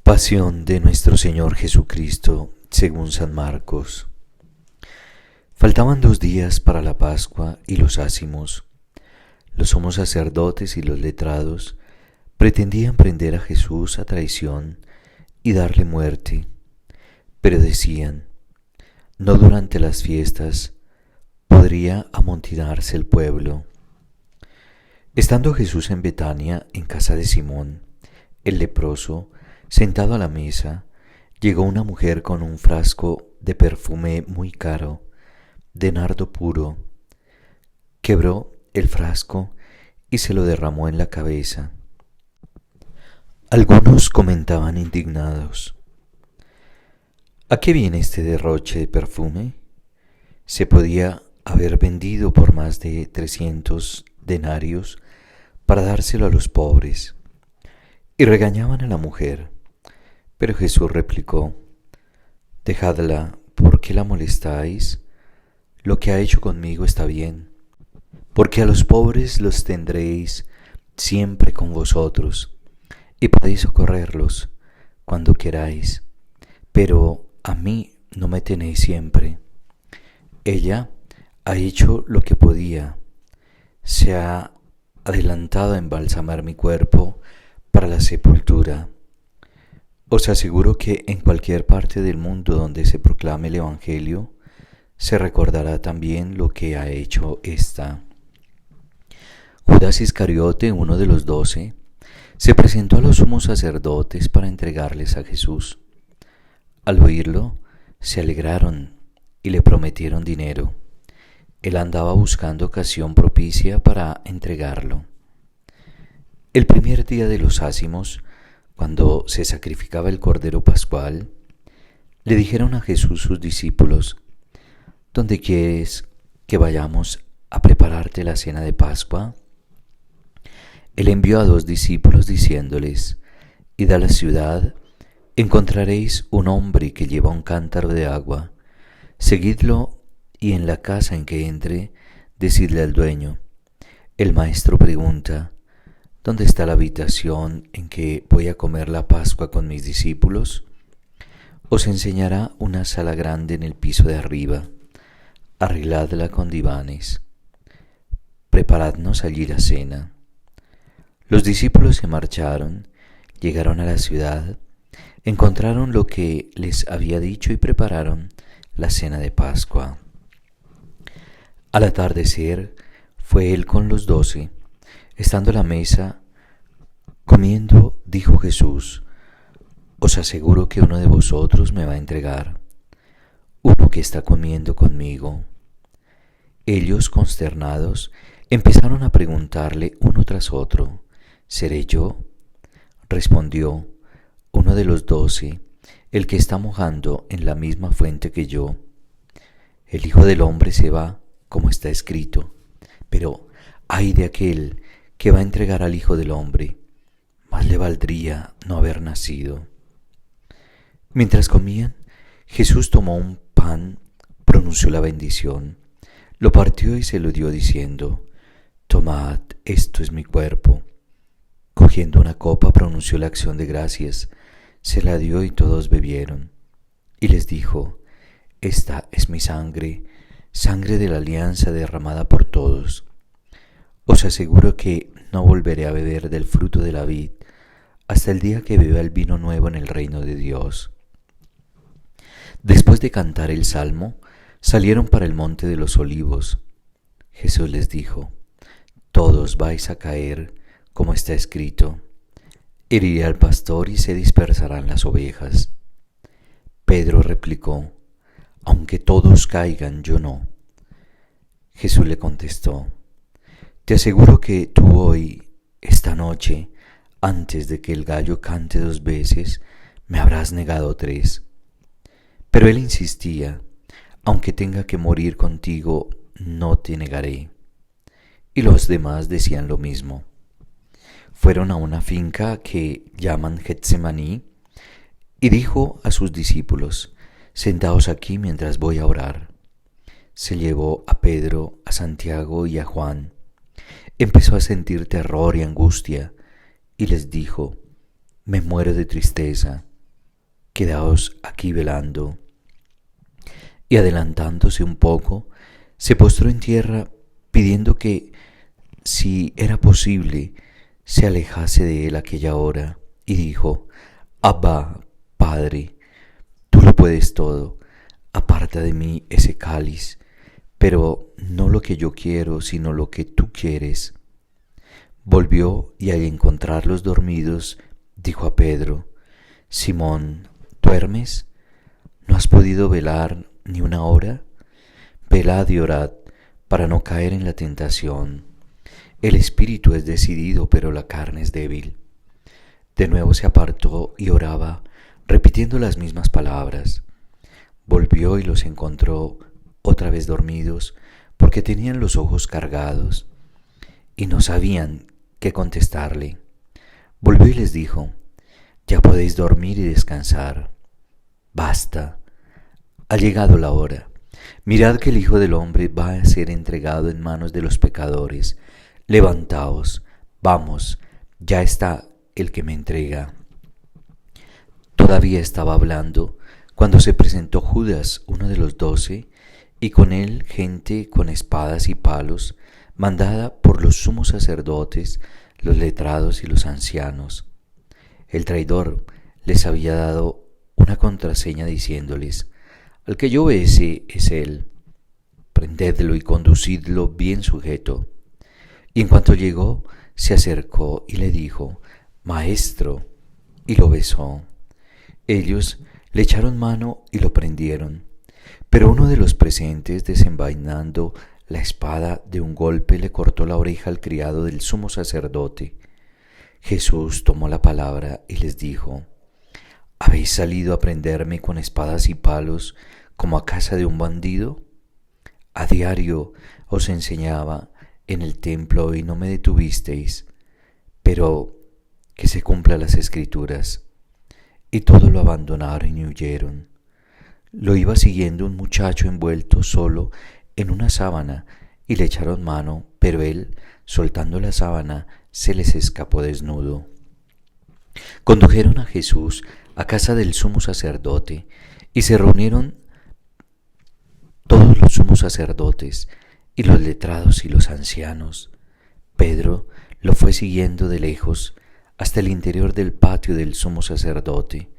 Pasión de nuestro Señor Jesucristo según San Marcos. Faltaban 2 días para la Pascua y los ácimos. Los sumos sacerdotes y los letrados pretendían prender a Jesús a traición y darle muerte, pero decían: no durante las fiestas, podría amontonarse el pueblo. Estando Jesús en Betania, en casa de Simón, el leproso, sentado a la mesa, llegó una mujer con un frasco de perfume muy caro, de nardo puro. Quebró el frasco y se lo derramó en la cabeza. Algunos comentaban indignados: ¿a qué viene este derroche de perfume? Se podía haber vendido por más de 300 denarios para dárselo a los pobres. Y regañaban a la mujer. Pero Jesús replicó: dejadla, ¿por qué la molestáis? Lo que ha hecho conmigo está bien, porque a los pobres los tendréis siempre con vosotros, y podéis socorrerlos cuando queráis, pero a mí no me tenéis siempre. Ella ha hecho lo que podía, se ha adelantado a embalsamar mi cuerpo para la sepultura. Os aseguro que en cualquier parte del mundo donde se proclame el Evangelio, se recordará también lo que ha hecho ésta. Judas Iscariote, uno de los 12, se presentó a los sumos sacerdotes para entregarles a Jesús. Al oírlo, se alegraron y le prometieron dinero. Él andaba buscando ocasión propicia para entregarlo. El primer día de los ácimos, cuando se sacrificaba el Cordero Pascual, le dijeron a Jesús sus discípulos: ¿dónde quieres que vayamos a prepararte la cena de Pascua? Él envió a 2 discípulos diciéndoles: id a la ciudad, encontraréis un hombre que lleva un cántaro de agua, seguidlo y en la casa en que entre, decidle al dueño: el maestro pregunta, ¿dónde está la habitación en que voy a comer la Pascua con mis discípulos? Os enseñará una sala grande en el piso de arriba. Arregladla con divanes. Preparadnos allí la cena. Los discípulos se marcharon, llegaron a la ciudad, encontraron lo que les había dicho y prepararon la cena de Pascua. Al atardecer fue él con los 12. Estando a la mesa, comiendo, dijo Jesús: os aseguro que uno de vosotros me va a entregar, uno que está comiendo conmigo. Ellos, consternados, empezaron a preguntarle uno tras otro: ¿seré yo? Respondió: uno de los 12, el que está mojando en la misma fuente que yo. El Hijo del Hombre se va, como está escrito, pero ay de aquel que va a entregar al Hijo del Hombre. Más le valdría no haber nacido. Mientras comían, Jesús tomó un pan, pronunció la bendición, lo partió y se lo dio diciendo: tomad, esto es mi cuerpo. Cogiendo una copa, pronunció la acción de gracias, se la dio y todos bebieron. Y les dijo: esta es mi sangre, sangre de la alianza derramada por todos. Os aseguro que no volveré a beber del fruto de la vid hasta el día que beba el vino nuevo en el reino de Dios. Después de cantar el salmo, salieron para el monte de los olivos. Jesús les dijo: todos vais a caer, como está escrito: heriré al pastor y se dispersarán las ovejas. Pedro replicó: aunque todos caigan, yo no. Jesús le contestó: te aseguro que tú hoy, esta noche, antes de que el gallo cante 2 veces, me habrás negado 3. Pero él insistía: aunque tenga que morir contigo, no te negaré. Y los demás decían lo mismo. Fueron a una finca que llaman Getsemaní, y dijo a sus discípulos: sentaos aquí mientras voy a orar. Se llevó a Pedro, a Santiago y a Juan. Empezó a sentir terror y angustia, y les dijo: me muero de tristeza, quedaos aquí velando. Y adelantándose un poco, se postró en tierra pidiendo que, si era posible, se alejase de él aquella hora, y dijo: Abba, Padre, tú lo puedes todo, aparta de mí ese cáliz, pero no lo que yo quiero, sino lo que tú quieres. Volvió y al encontrarlos dormidos, dijo a Pedro: Simón, ¿duermes? ¿No has podido velar ni una hora? Velad y orad para no caer en la tentación. El espíritu es decidido, pero la carne es débil. De nuevo se apartó y oraba, repitiendo las mismas palabras. Volvió y los encontró otra vez dormidos, porque tenían los ojos cargados, y no sabían qué contestarle. Volvió y les dijo: Ya podéis dormir y descansar. Basta, ha llegado la hora. Mirad que el Hijo del Hombre va a ser entregado en manos de los pecadores. Levantaos, vamos, ya está el que me entrega. Todavía estaba hablando cuando se presentó Judas, uno de los 12, y con él gente con espadas y palos, mandada por los sumos sacerdotes, los letrados y los ancianos. El traidor les había dado una contraseña diciéndoles: Al que yo bese es él, prendedlo y conducidlo bien sujeto. Y en cuanto llegó, se acercó y le dijo: Maestro, y lo besó. Ellos le echaron mano y lo prendieron. Pero uno de los presentes, desenvainando la espada de un golpe, le cortó la oreja al criado del sumo sacerdote. Jesús tomó la palabra y les dijo: ¿Habéis salido a prenderme con espadas y palos como a casa de un bandido? A diario os enseñaba en el templo y no me detuvisteis, pero que se cumplan las Escrituras. Y todo lo abandonaron y huyeron. Lo iba siguiendo un muchacho envuelto solo en una sábana, y le echaron mano, pero él, soltando la sábana, se les escapó desnudo. Condujeron a Jesús a casa del sumo sacerdote, y se reunieron todos los sumos sacerdotes, y los letrados y los ancianos. Pedro lo fue siguiendo de lejos hasta el interior del patio del sumo sacerdote,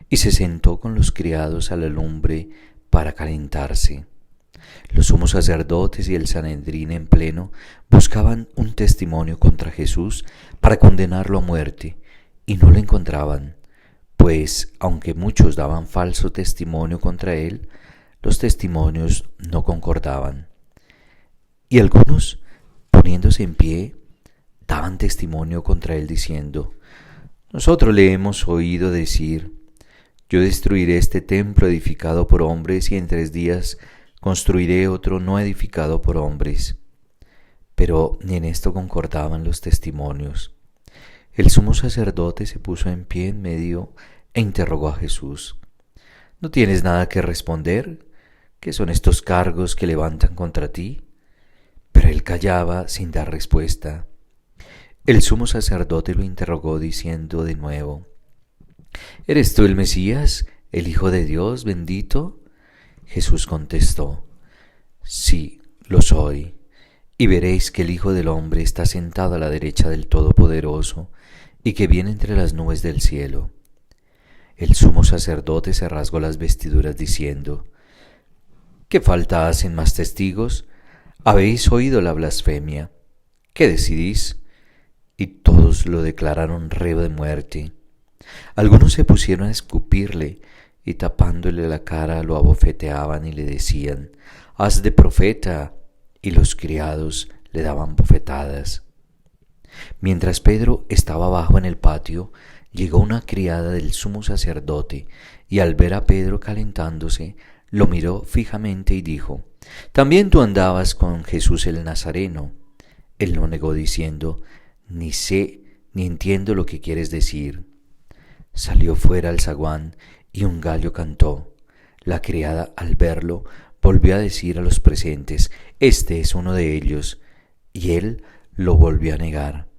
y se sentó con los criados a la lumbre para calentarse. Los sumos sacerdotes y el Sanedrín en pleno buscaban un testimonio contra Jesús para condenarlo a muerte, y no lo encontraban, pues aunque muchos daban falso testimonio contra él, los testimonios no concordaban. Y algunos, poniéndose en pie, daban testimonio contra él diciendo: Nosotros le hemos oído decir: Yo destruiré este templo edificado por hombres y en 3 días construiré otro no edificado por hombres. Pero ni en esto concordaban los testimonios. El sumo sacerdote se puso en pie en medio e interrogó a Jesús: ¿No tienes nada que responder? ¿Qué son estos cargos que levantan contra ti? Pero él callaba sin dar respuesta. El sumo sacerdote lo interrogó diciendo de nuevo: ¿Eres tú el Mesías, el Hijo de Dios bendito? Jesús contestó: Sí, lo soy, y veréis que el Hijo del Hombre está sentado a la derecha del Todopoderoso y que viene entre las nubes del cielo. El sumo sacerdote se rasgó las vestiduras diciendo: ¿Qué falta hacen más testigos? ¿Habéis oído la blasfemia? ¿Qué decidís? Y todos lo declararon reo de muerte. Algunos se pusieron a escupirle y tapándole la cara lo abofeteaban y le decían: haz de profeta, y los criados le daban bofetadas. Mientras Pedro estaba abajo en el patio, llegó una criada del sumo sacerdote, y al ver a Pedro calentándose, lo miró fijamente y dijo: ¿También tú andabas con Jesús el Nazareno? Él no negó diciendo: ni sé ni entiendo lo que quieres decir. Salió fuera al zaguán y un gallo cantó. La criada, al verlo, volvió a decir a los presentes: este es uno de ellos, y él lo volvió a negar.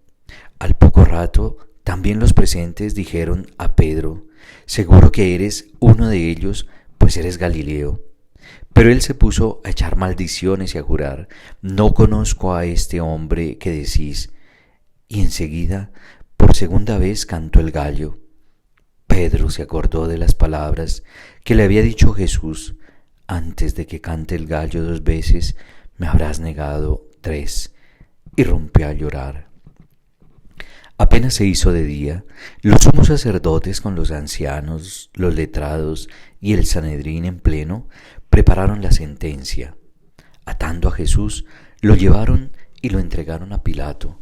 Al poco rato, también los presentes dijeron a Pedro: seguro que eres uno de ellos, pues eres Galileo. Pero él se puso a echar maldiciones y a jurar, no conozco a este hombre que decís. Y enseguida, por segunda vez, cantó el gallo. Pedro se acordó de las palabras que le había dicho Jesús: antes de que cante el gallo 2 veces, me habrás negado 3, y rompió a llorar. Apenas se hizo de día, los sumos sacerdotes con los ancianos, los letrados y el Sanedrín en pleno prepararon la sentencia. Atando a Jesús, lo llevaron y lo entregaron a Pilato.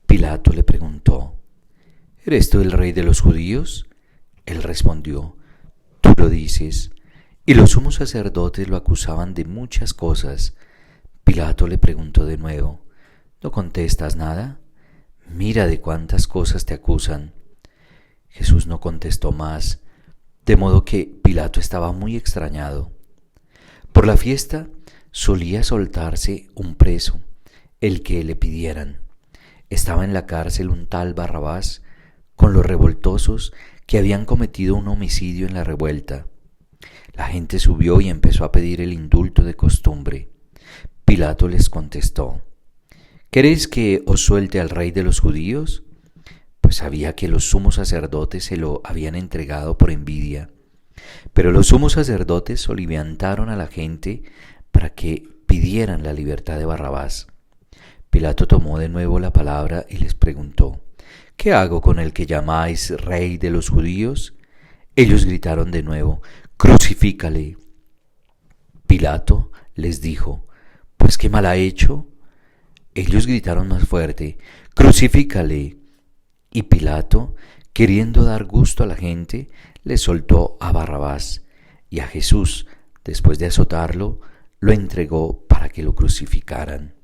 Pilato le preguntó: ¿eres tú el rey de los judíos? Él respondió: tú lo dices. Y los sumos sacerdotes lo acusaban de muchas cosas. Pilato le preguntó de nuevo: ¿no contestas nada? Mira de cuántas cosas te acusan. Jesús no contestó más, de modo que Pilato estaba muy extrañado. Por la fiesta solía soltarse un preso, el que le pidieran. Estaba en la cárcel un tal Barrabás, con los revoltosos que habían cometido un homicidio en la revuelta. La gente subió y empezó a pedir el indulto de costumbre. Pilato les contestó: ¿queréis que os suelte al rey de los judíos? Pues sabía que los sumos sacerdotes se lo habían entregado por envidia. Pero los sumos sacerdotes soliviantaron a la gente para que pidieran la libertad de Barrabás. Pilato tomó de nuevo la palabra y les preguntó: ¿qué hago con el que llamáis rey de los judíos? Ellos gritaron de nuevo: crucifícale. Pilato les dijo: ¿pues qué mal ha hecho? Ellos gritaron más fuerte: crucifícale. Y Pilato, queriendo dar gusto a la gente, le soltó a Barrabás, y a Jesús, después de azotarlo, lo entregó para que lo crucificaran.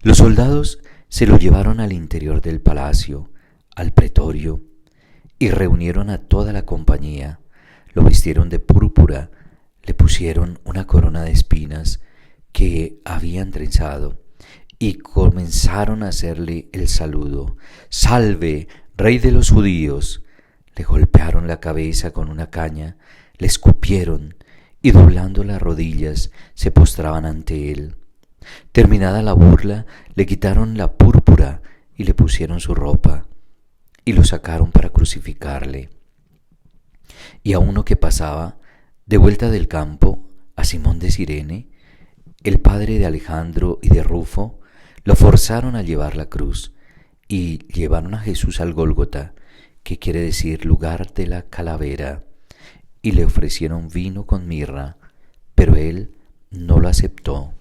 Los soldados se lo llevaron al interior del palacio, al pretorio, y reunieron a toda la compañía. Lo vistieron de púrpura, le pusieron una corona de espinas que habían trenzado, y comenzaron a hacerle el saludo: ¡salve, rey de los judíos! Le golpearon la cabeza con una caña, le escupieron, y doblando las rodillas se postraban ante él. Terminada la burla, le quitaron la púrpura y le pusieron su ropa, y lo sacaron para crucificarle. Y a uno que pasaba, de vuelta del campo, a Simón de Cirene, el padre de Alejandro y de Rufo, lo forzaron a llevar la cruz, y llevaron a Jesús al Gólgota, que quiere decir lugar de la calavera, y le ofrecieron vino con mirra, pero él no lo aceptó.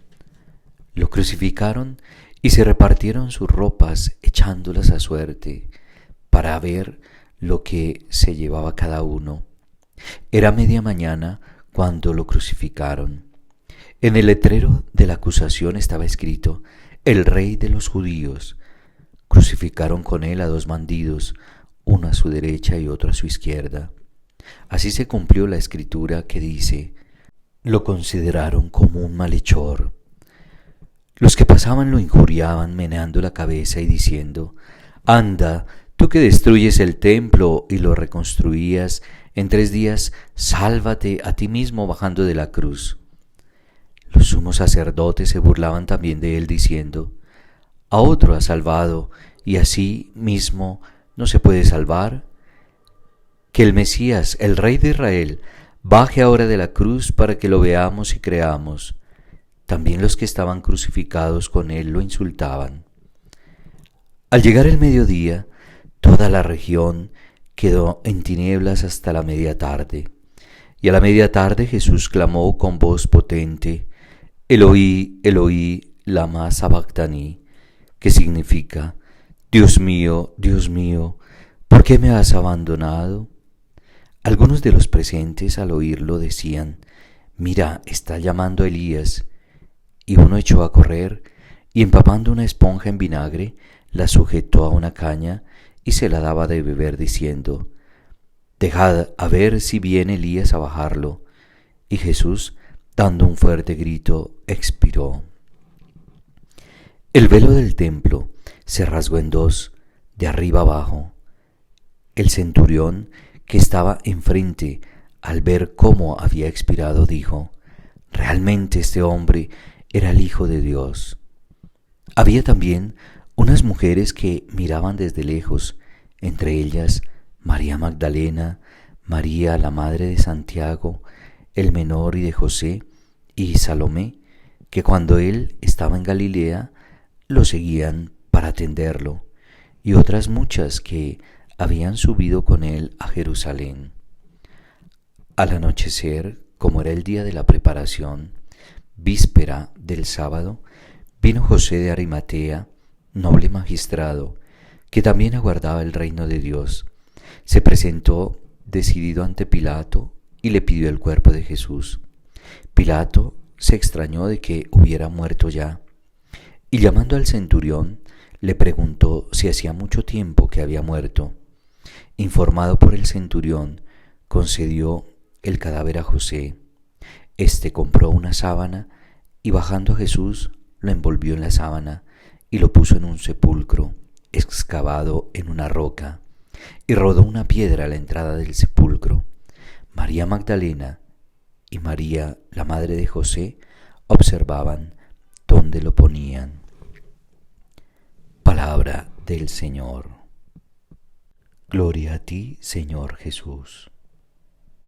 Lo crucificaron y se repartieron sus ropas echándolas a suerte, para ver lo que se llevaba cada uno. Era media mañana cuando lo crucificaron. En el letrero de la acusación estaba escrito: el rey de los judíos. Crucificaron con él a 2 bandidos, uno a su derecha y otro a su izquierda. Así se cumplió la escritura que dice: lo consideraron como un malhechor. Los que pasaban lo injuriaban meneando la cabeza y diciendo: anda, tú que destruyes el templo y lo reconstruías en 3 días, sálvate a ti mismo bajando de la cruz. Los sumos sacerdotes se burlaban también de él diciendo: a otro ha salvado y a sí mismo no se puede salvar. Que el Mesías, el Rey de Israel, baje ahora de la cruz para que lo veamos y creamos. También los que estaban crucificados con él lo insultaban. Al llegar el mediodía, toda la región quedó en tinieblas hasta la media tarde. Y a la media tarde Jesús clamó con voz potente: Eloí, Eloí, lama sabactani, que significa: Dios mío, ¿por qué me has abandonado? Algunos de los presentes al oírlo decían: mira, está llamando a Elías. Y uno echó a correr y, empapando una esponja en vinagre, la sujetó a una caña y se la daba de beber diciendo: dejad a ver si viene Elías a bajarlo. Y Jesús, dando un fuerte grito, expiró. El velo del templo se rasgó en 2, de arriba abajo. El centurión, que estaba enfrente, al ver cómo había expirado, dijo: realmente este hombre era el Hijo de Dios. Había también unas mujeres que miraban desde lejos, entre ellas María Magdalena, María la madre de Santiago, el menor y de José, y Salomé, que cuando él estaba en Galilea lo seguían para atenderlo, y otras muchas que habían subido con él a Jerusalén. Al anochecer, como era el día de la preparación, víspera del sábado, vino José de Arimatea, noble magistrado, que también aguardaba el reino de Dios. Se presentó decidido ante Pilato y le pidió el cuerpo de Jesús. Pilato se extrañó de que hubiera muerto ya, y llamando al centurión, le preguntó si hacía mucho tiempo que había muerto. Informado por el centurión, concedió el cadáver a José. Este compró una sábana y, bajando a Jesús, lo envolvió en la sábana y lo puso en un sepulcro excavado en una roca, y rodó una piedra a la entrada del sepulcro. María Magdalena y María, la madre de José, observaban dónde lo ponían. Palabra del Señor. Gloria a ti, Señor Jesús.